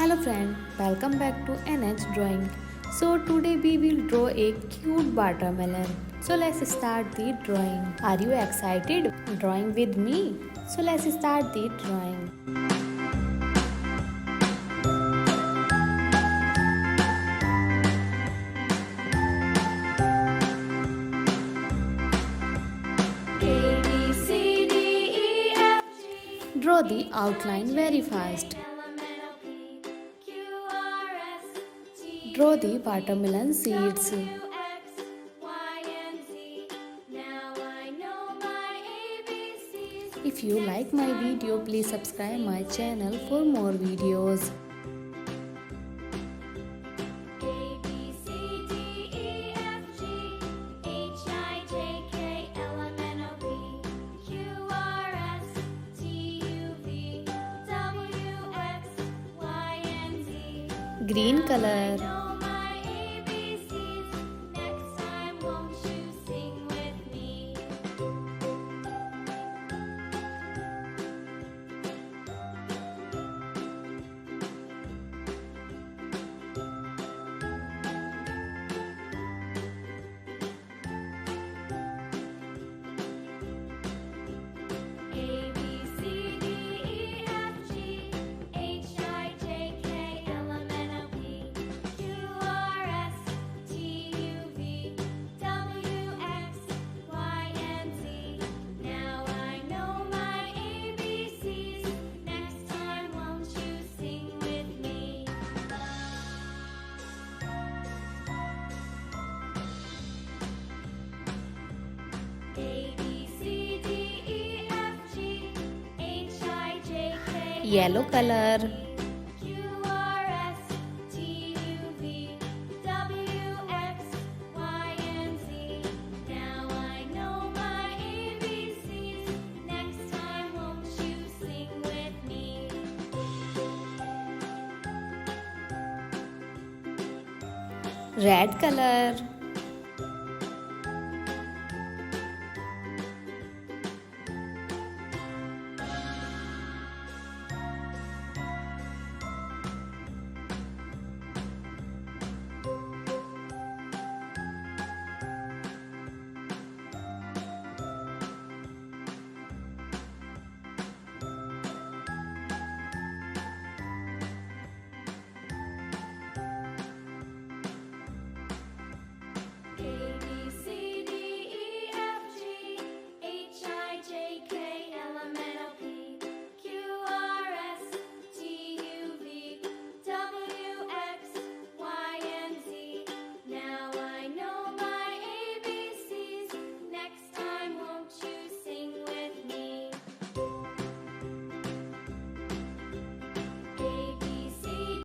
Hello friend, welcome back to NH Drawing. So today we will draw a cute watermelon. So let's start the drawing. Are you excited drawing with me? So let's start the drawing. A, B, C, D, E, F, G. Draw the outline very fast. Draw the watermelon seeds. If you like my video, please subscribe my channel for more videos. Green color. Yellow color. Red color.